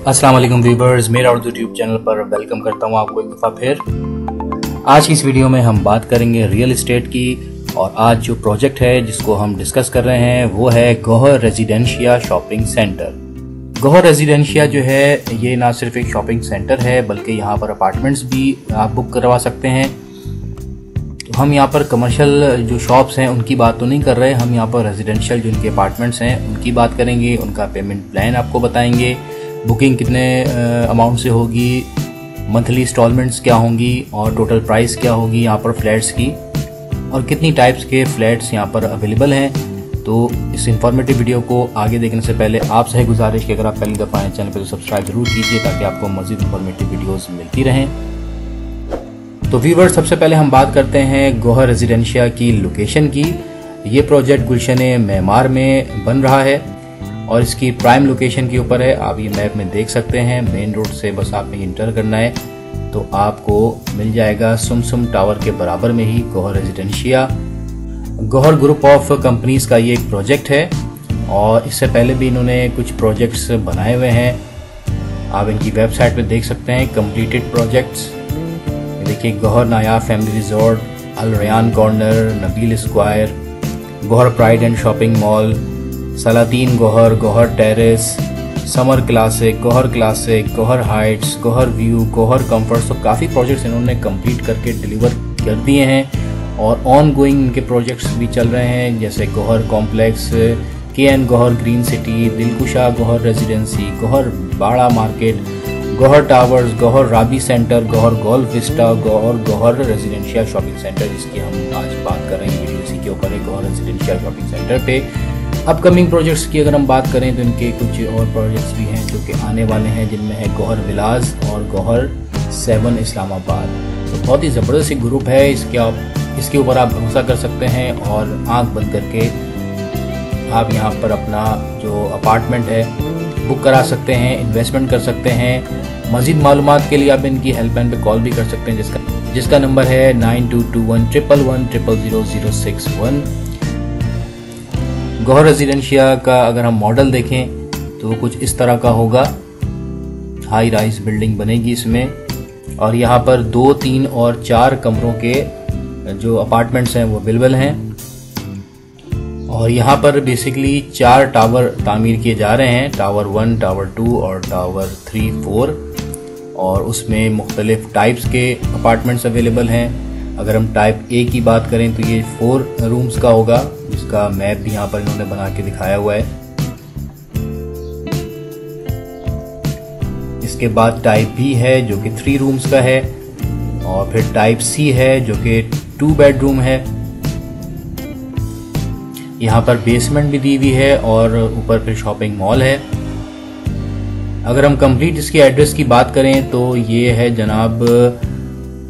अस्सलाम वालेकुम व्यूअर्स, मेरा उर्दू यूट्यूब चैनल पर वेलकम करता हूँ आपको एक दफ़ा फिर। आज की इस वीडियो में हम बात करेंगे रियल एस्टेट की, और आज जो प्रोजेक्ट है जिसको हम डिस्कस कर रहे हैं वो है Gauhar Residencia shopping centre. Gauhar Residencia जो है ये ना सिर्फ एक शॉपिंग सेंटर है बल्कि यहाँ पर अपार्टमेंट्स भी आप बुक करवा सकते हैं। तो हम यहाँ पर कमर्शियल जो शॉप्स हैं उनकी बात तो नहीं कर रहे, हम यहाँ पर रेजिडेंशियल जो उनके अपार्टमेंट्स हैं उनकी बात करेंगे। उनका पेमेंट प्लान आपको बताएंगे, बुकिंग कितने अमाउंट से होगी, मंथली इंस्टॉलमेंट्स क्या होंगी और टोटल प्राइस क्या होगी यहाँ पर फ्लैट्स की, और कितनी टाइप्स के फ्लैट्स यहाँ पर अवेलेबल हैं। तो इस इंफॉर्मेटिव वीडियो को आगे देखने से पहले आपसे गुजारिश कि अगर आप पहली दफ़ा आए चैनल पर तो सब्सक्राइब जरूर कीजिए ताकि आपको मज़ीद इंफॉर्मेटिव वीडियोस मिलती रहें। तो व्यूअर्स, सबसे पहले हम बात करते हैं गौहर रेजिडेंशिया की लोकेशन की। ये प्रोजेक्ट गुलशन-ए-मेमार में बन रहा है और इसकी प्राइम लोकेशन के ऊपर है। आप ये मैप में देख सकते हैं, मेन रोड से बस आपने इंटर करना है तो आपको मिल जाएगा सुमसुम टावर के बराबर में ही Gauhar Residencia. Gauhar group of companies का ये एक प्रोजेक्ट है और इससे पहले भी इन्होंने कुछ प्रोजेक्ट्स बनाए हुए हैं। आप इनकी वेबसाइट पे देख सकते हैं कंप्लीटेड प्रोजेक्ट्स। देखिए, Gauhar Nayab family resort, Al Rayan corner, Nabeel square, Gauhar pride and shopping mall, Saladin Gauhar, Gauhar terrace, summer classic, Gauhar heights, Gauhar view, Gauhar comforts. तो काफ़ी प्रोजेक्ट्स इन्होंने कंप्लीट करके डिलीवर कर दिए हैं और ऑन गोइंग इनके प्रोजेक्ट्स भी चल रहे हैं, जैसे Gauhar Complex, KN Gauhar Green City, Dilkusha Gauhar Residency, Gauhar Bada Market, Gauhar Towers, Gauhar Rabi Centre, Gauhar Golf Vista और गौहर रेजिडेंशिया शॉपिंग सेंटर, जिसकी हम आज बात कर रहे हैं। वीडियो इसी के ऊपर है, गौहर रेजिडेंशिया शॉपिंग सेंटर पे। अपकमिंग प्रोजेक्ट्स की अगर हम बात करें तो इनके कुछ और प्रोजेक्ट्स भी हैं जो कि आने वाले हैं, जिनमें है गौहर विलाज और गौहर 7 इस्लामाबाद। तो बहुत ही ज़बरदस्त एक ग्रुप है, इसके ऊपर आप भरोसा कर सकते हैं और आंख बंद करके आप यहाँ पर अपना जो अपार्टमेंट है बुक करा सकते हैं, इन्वेस्टमेंट कर सकते हैं। मज़ीद मालूमात के लिए आप इनकी हेल्पलाइन पे कॉल भी कर सकते हैं जिसका नंबर है 9221 111 0061। गौहर रेजिडेंशिया का अगर हम मॉडल देखें तो कुछ इस तरह का होगा। हाई राइज बिल्डिंग बनेगी इसमें, और यहाँ पर 2, 3 और 4 कमरों के जो अपार्टमेंट्स हैं वो अवेलेबल हैं। और यहाँ पर बेसिकली 4 टावर तामीर किए जा रहे हैं, टावर 1, टावर 2 और टावर 3, 4, और उसमें मुख्तलिफ टाइप्स के अपार्टमेंट्स अवेलेबल हैं। अगर हम टाइप A की बात करें तो ये 4 रूम्स का होगा, जिसका मैप भी यहाँ पर इन्होंने बना के दिखाया हुआ है। इसके बाद टाइप B है जो कि 3 रूम्स का है, और फिर टाइप C है जो कि 2 बेडरूम है। यहाँ पर बेसमेंट भी दी हुई है और ऊपर फिर शॉपिंग मॉल है। अगर हम कंप्लीट इसके एड्रेस की बात करें तो ये है जनाब,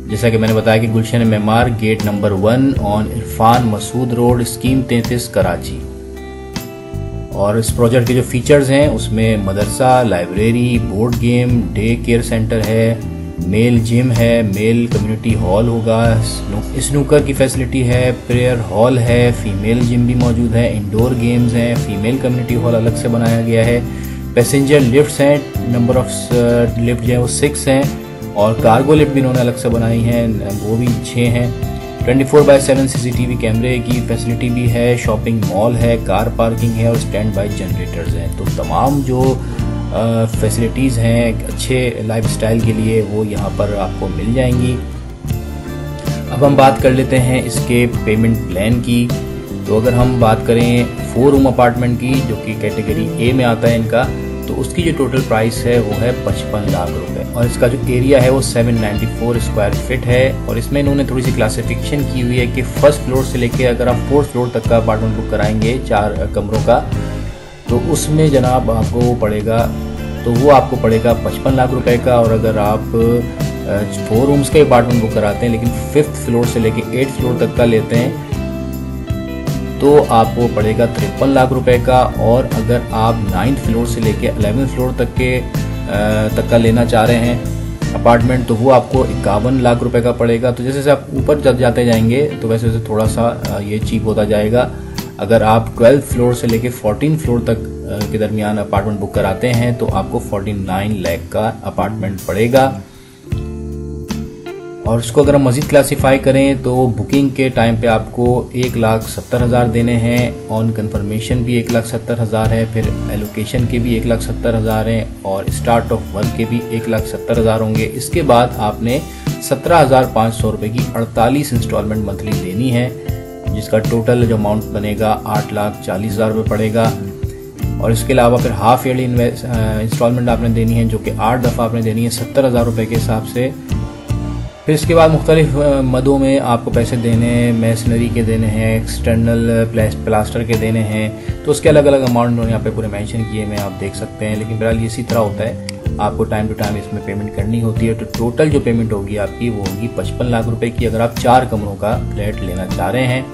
जैसा कि मैंने बताया कि Gulshan-e-Maymar, gate number 1 on Irfan Masood road, scheme 33, Karachi. और इस प्रोजेक्ट के जो फीचर्स हैं उसमें मदरसा, library, board game, day care centre है, मेल जिम है, मेल कम्युनिटी हॉल होगा, स्नूकर की फैसिलिटी है, प्रेयर हॉल है, फीमेल जिम भी मौजूद है, इंडोर गेम्स हैं, फीमेल कम्युनिटी हॉल अलग से बनाया गया है, पैसेंजर लिफ्ट्स हैं, नंबर ऑफ लिफ्ट जो है वो 6 हैं, और कार्गो लिफ्ट भी इन्होंने अलग से बनाई हैं, वो भी 6 हैं। 24/7 CCTV कैमरे की फैसिलिटी भी है, शॉपिंग मॉल है, कार पार्किंग है और स्टैंड बाई जनरेटर्स हैं। तो तमाम जो फैसिलिटीज़ हैं अच्छे लाइफस्टाइल के लिए वो यहाँ पर आपको मिल जाएंगी। अब हम बात कर लेते हैं इसके पेमेंट प्लान की। तो अगर हम बात करें 4 रूम अपार्टमेंट की, जो कि कैटेगरी A में आता है इनका, तो उसकी जो टोटल प्राइस है वो है 55 लाख रुपए, और इसका जो एरिया है वो 794 स्क्वायर फीट है। और इसमें इन्होंने थोड़ी सी क्लासिफिकेशन की हुई है कि फर्स्ट फ्लोर से लेके अगर आप 4th फ्लोर तक का अपार्टमेंट बुक कराएंगे 4 कमरों का, तो उसमें जनाब आपको पड़ेगा, तो वो आपको पड़ेगा 55 लाख रुपए का। और अगर आप 4 रूम्स के अपार्टमेंट बुक कराते हैं लेकिन 5th फ्लोर से लेके 8th फ्लोर तक का लेते हैं तो आपको पड़ेगा 53 लाख रुपए का। और अगर आप 9th फ्लोर से लेके 11th फ्लोर तक का लेना चाह रहे हैं अपार्टमेंट, तो वो आपको 51 लाख रुपए का पड़ेगा। तो जैसे आप ऊपर जब जाते जाएंगे तो वैसे वैसे थोड़ा सा ये चीप होता जाएगा। अगर आप 12th फ्लोर से लेके 14th फ्लोर तक के दरमियान अपार्टमेंट बुक कराते हैं तो आपको 49 लाख का अपार्टमेंट पड़ेगा। और इसको अगर हम मजीद क्लासीफाई करें तो बुकिंग के टाइम पे आपको 1,70,000 देने हैं, ऑन कंफर्मेशन भी 1,70,000 है, फिर एलोकेशन के भी 1,70,000 हैं और स्टार्ट ऑफ वर्क के भी 1,70,000 होंगे। इसके बाद आपने 17,500 रुपये की 48 इंस्टॉलमेंट मंथली देनी है, जिसका टोटल जो अमाउंट बनेगा 8,40,000 रुपये पड़ेगा। और इसके अलावा फिर हाफ ईयरली इंस्टॉलमेंट आपने देनी है, जो कि 8 दफ़ा आपने देनी है 70,000 रुपये के हिसाब से। फिर इसके बाद मुख्तलिफ मदों में आपको पैसे देने हैं, मैसनरी के देने हैं, एक्सटर्नल प्लास्टर के देने हैं, तो उसके अलग अलग अमाउंट उन्होंने यहाँ पे पूरे मेंशन किए हुए आप देख सकते हैं। लेकिन बहरहाल इसी तरह होता है, आपको टाइम टू टाइम इसमें पेमेंट करनी होती है। तो टोटल जो पेमेंट होगी आपकी वो होगी 55 लाख रुपए की, अगर आप 4 कमरों का फ्लैट लेना चाह रहे हैं।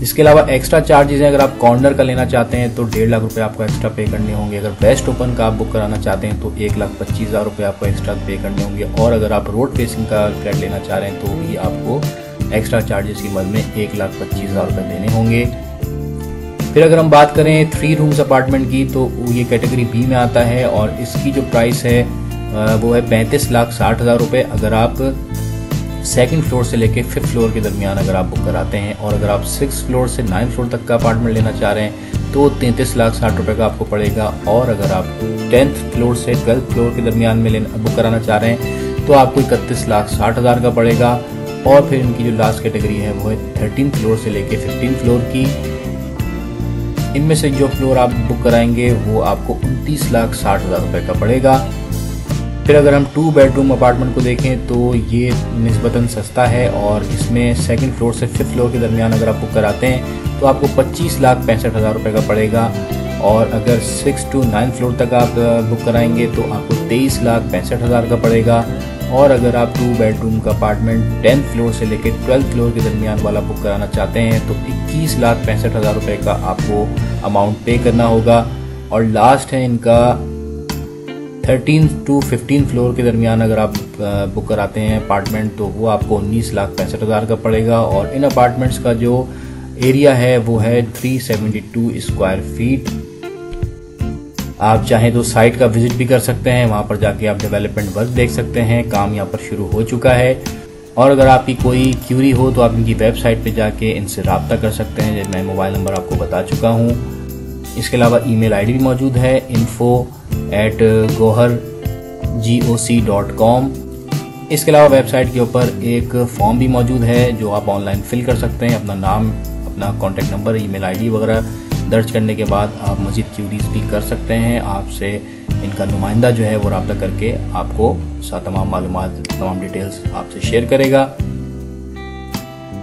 इसके अलावा एक्स्ट्रा चार्जेस हैं, अगर आप कॉर्नर का लेना चाहते हैं तो 1.5 लाख रुपए आपको एक्स्ट्रा पे करने होंगे। अगर वेस्ट ओपन का आप बुक कराना चाहते हैं तो 1,25,000 रुपये आपको एक्स्ट्रा पे करने होंगे। और अगर आप रोड फेसिंग का फ्लैट लेना चाह रहे हैं तो भी आपको एक्स्ट्रा चार्जेस की मद में 1,25,000 रुपये देने होंगे। फिर अगर हम बात करें 3 रूम्स अपार्टमेंट की तो ये कैटेगरी बी में आता है और इसकी जो प्राइस है वो है 35,60,000 रुपये, अगर आप सेकंड फ्लोर से लेके 5th फ्लोर के दरमियान अगर आप बुक कराते हैं। और अगर आप 6th फ्लोर से 9th फ्लोर तक का अपार्टमेंट लेना चाह रहे हैं तो 33,60,000 रुपये का आपको पड़ेगा। और अगर आप 10th फ्लोर से 12th फ्लोर के दरमियान में बुक कराना चाह रहे हैं तो आपको 31,60,000 का पड़ेगा। और फिर इनकी जो लास्ट कैटेगरी है वो है 13th फ्लोर से लेके 15th फ्लोर की। इनमें से जो फ्लोर आप बुक कराएंगे वो आपको 29,60,000 रुपये का पड़ेगा। फिर अगर हम 2 बेडरूम अपार्टमेंट को देखें तो ये निस्बतन सस्ता है और इसमें सेकंड फ्लोर से 5th फ्लोर के दरमियान अगर आप बुक कराते हैं तो आपको 25,65,000 रुपये का पड़ेगा। और अगर 6 to 9 फ्लोर तक आप बुक कराएंगे तो आपको 23,65,000 का पड़ेगा। और अगर आप 2 बेडरूम का अपार्टमेंट 10th फ्लोर से लेकर 12th फ्लोर के दरमियान वाला बुक कराना चाहते हैं तो 21,65,000 रुपये का आपको अमाउंट पे करना होगा। और लास्ट है इनका 13th to 15th फ्लोर के दरमियान अगर आप बुक कराते हैं अपार्टमेंट तो वो आपको 19,65,000 का पड़ेगा। और इन अपार्टमेंट्स का जो एरिया है वो है 372 स्क्वायर फीट। आप चाहें तो साइट का विजिट भी कर सकते हैं, वहां पर जाके आप डेवलपमेंट वर्क देख सकते हैं, काम यहाँ पर शुरू हो चुका है। और अगर आपकी कोई क्यूरी हो तो आप इनकी वेबसाइट पे जाके इनसे रब्ता कर सकते हैं, मैं मोबाइल नंबर आपको बता चुका हूँ। इसके अलावा ईमेल आईडी भी मौजूद है info@gohargoc.com। इसके अलावा वेबसाइट के ऊपर एक फॉर्म भी मौजूद है जो आप ऑनलाइन फिल कर सकते हैं। अपना नाम, अपना कॉन्टैक्ट नंबर, ईमेल आईडी वगैरह दर्ज करने के बाद आप मज़ीद क्यूरीज भी कर सकते हैं। आपसे इनका नुमाइंदा जो है वो रब्ता करके आपको तमाम मालूमात, तमाम डिटेल्स आपसे शेयर करेगा।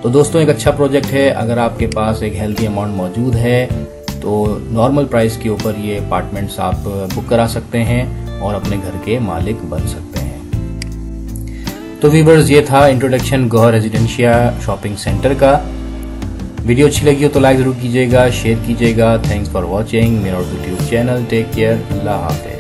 तो दोस्तों एक अच्छा प्रोजेक्ट है, अगर आपके पास एक हेल्दी अमाउंट मौजूद है तो नॉर्मल प्राइस के ऊपर ये अपार्टमेंट्स आप बुक करा सकते हैं और अपने घर के मालिक बन सकते हैं। तो व्यूअर्स ये था introduction Gauhar Residencia shopping centre का। वीडियो अच्छी लगी हो तो लाइक जरूर कीजिएगा, शेयर कीजिएगा। थैंक्स फॉर वॉचिंग मेरा यूट्यूब चैनल। टेक केयर, अल्लाह हाफिज़।